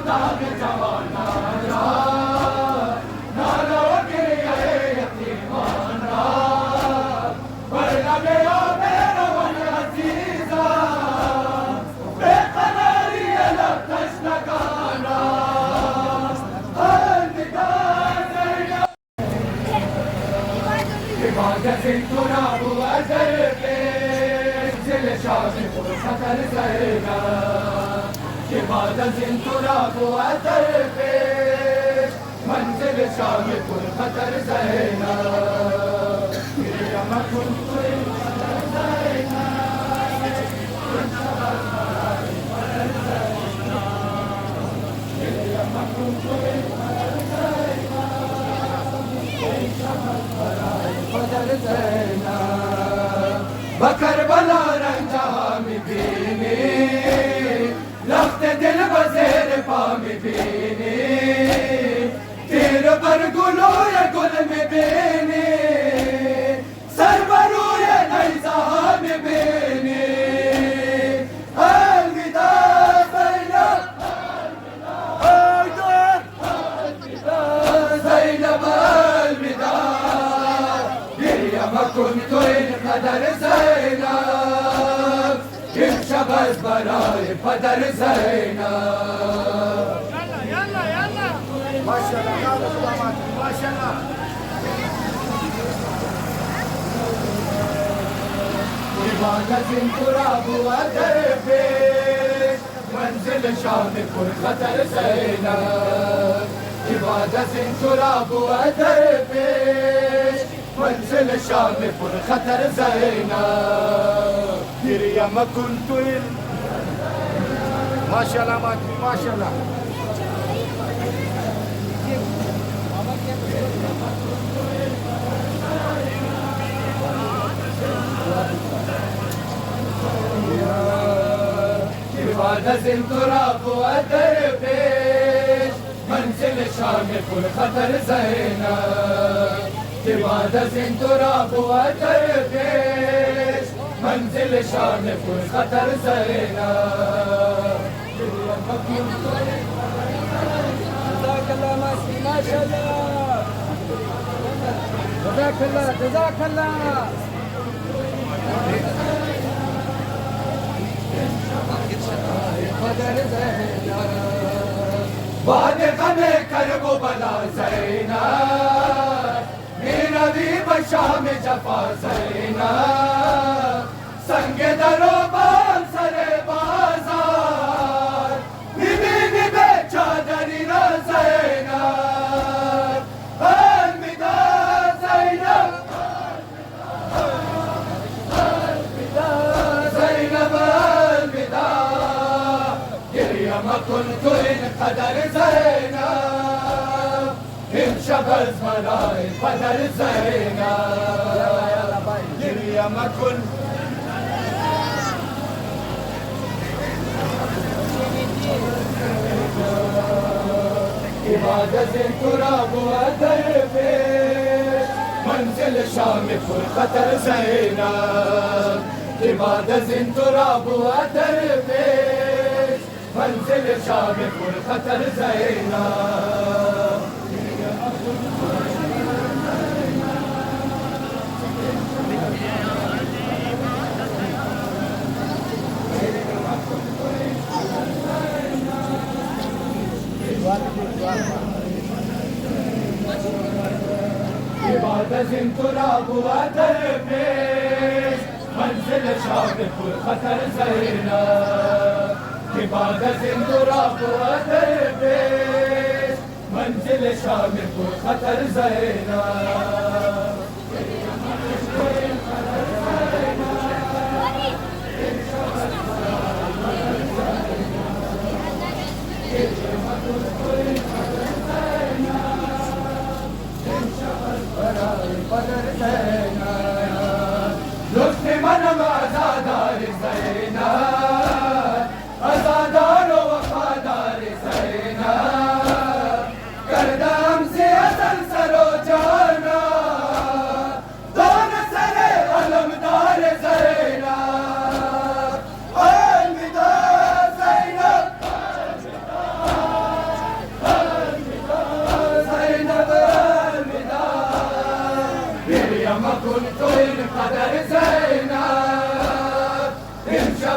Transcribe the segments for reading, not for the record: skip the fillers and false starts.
داغ جوانا را نالا وگریه یتیمان را بر لب آب روان عزیزا به قراری لب تشنگان را الوداع زینب عبادت تراب و اثر زل شام پر خطر زینب عبادت تراب و اثر منزل شام پر خطر زینب مریم کن بکربلا رنجا میبینی لخت دل بزیر پا میبینی تیر بر گلوی گل میبینی سر بروی نیزه میبینی الوداع زینب زینب الوداع مریم کن تو این قدر زینب امشب از برای پدر زینب ماشاءالله ماشاءالله عبادت تراب و در پیش منزل شام پر خطر زینب عبادت تراب و در پیش منزل شام پر خطر زینب مریم کن تو ماشاءالله ماشاءالله عبادت تراب و در پیش منزل شام پر خطر زینب عبادت تراب و در پیش منزل شام پر خطر زینب جزاك الله ماسي ما شاء الله جزاك الله جزاك الله بعد غم کرب و بلا زینب میروی به شام جفا زینب سنگ در و بام سر بازار میبینی به چادری را زینب الوداع زینب الوداع زینب الوداع مریم کن تو این قدر زینب امشب از برای پدر زینب مریم کن عبادت تراب و در پیش منزل شام پر خطر زینب عبادت تراب و در پیش منزل شام پر خطر زینب عبادت تراب و در پیش منزل شام پر خطر زینب عبادت تراب و در پیش منزل شام پر خطر زینب لطف منم عزادار زینب عزادار و وفادار زینب کردم زی ازل سر و جانا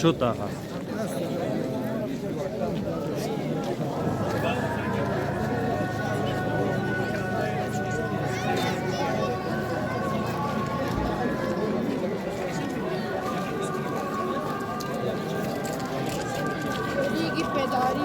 شطها يجي بداري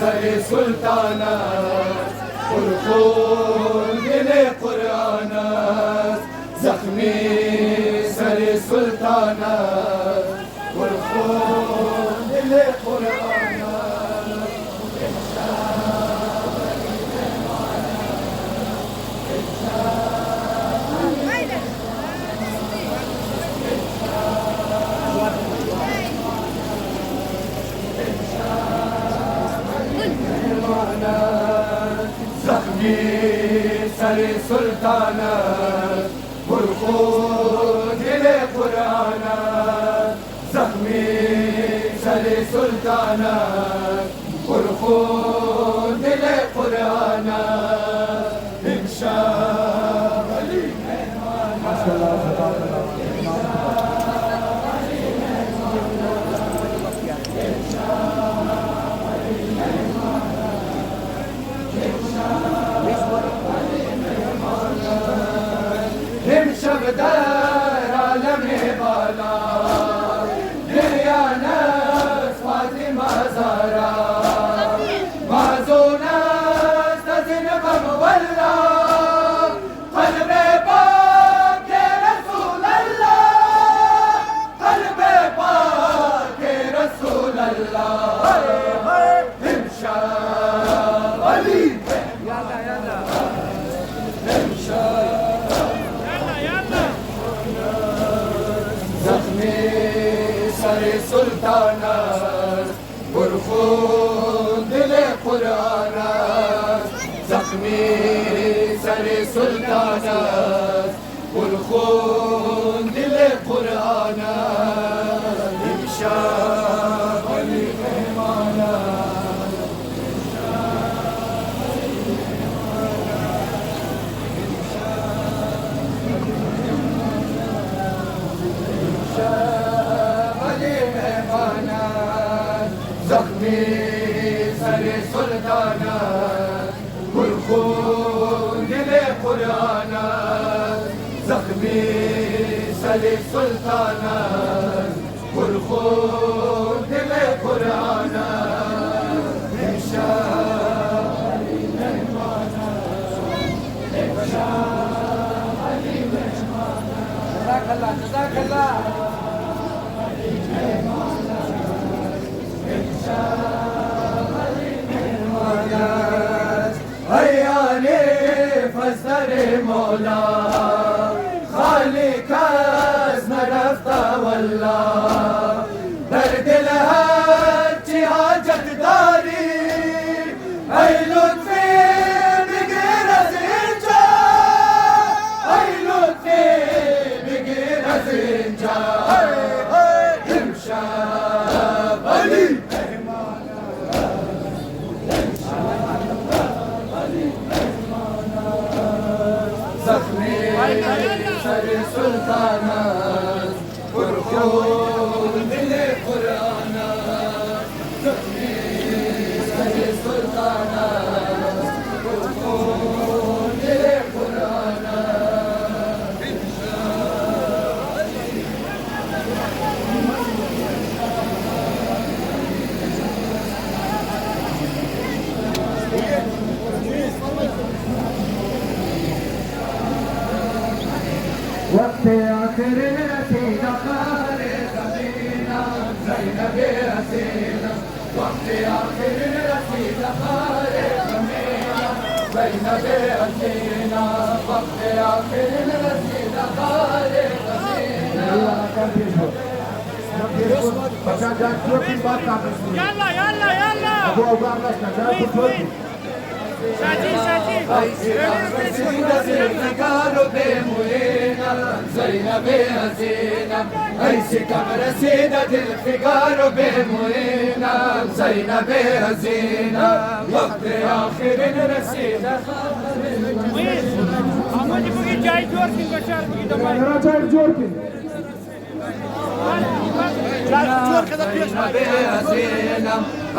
سر سلطانة قرقون دل قرآن زخمی سر سلطانة قرقون دل قرآن زخمی سر سلطانة قرقون دل قرآن زخمی سر سلطانة قرقون دل قرآن امشب علی امشب در عالم بالا دریا نست فاطمه زهرا معزون است از نغم والله قلب پاک رسول الله قلب پاک رسول الله امشب علی سر سلطانة قرقون دل قرآن زخمی سر سلطانة قرقون دل قرآن امشب علی مهمانا زخمی سر سلطانة قرقون دل قرآن زخمی سر سلطانة قرقون دل قرآن امشب علی مهمانا امشب علی مهمانا جزاك الله جزاك الله هياني فزر مولا خالق از نرفت والله در دل هر چی حاجت داری ای لطفی بگیر از اینجا ای لطفی بگیر از اینجا امشب علی زخمی سر سلطانة قرقون دل قرآن زخمی سر سلطانة قرقون دل قرآن وقت آخر رسیدہ خار زمینہ زینب حسینہ وقت آخر رسیدہ خار زمینہ زینب حسینہ وقت آخر رسیدہ خار زمینہ يلا يلا يلا شادي شادي زلفقار بموينا زينب حسينة أيس كم رسيدة الفقار بموينا زينب حسينة وقت آخر رسيدة محمد بوگی جای جورکین بشار بوگی دمای زينب حسينة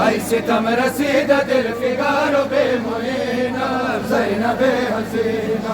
أيس كم رسيدة الفقار بموينا زينب حسينة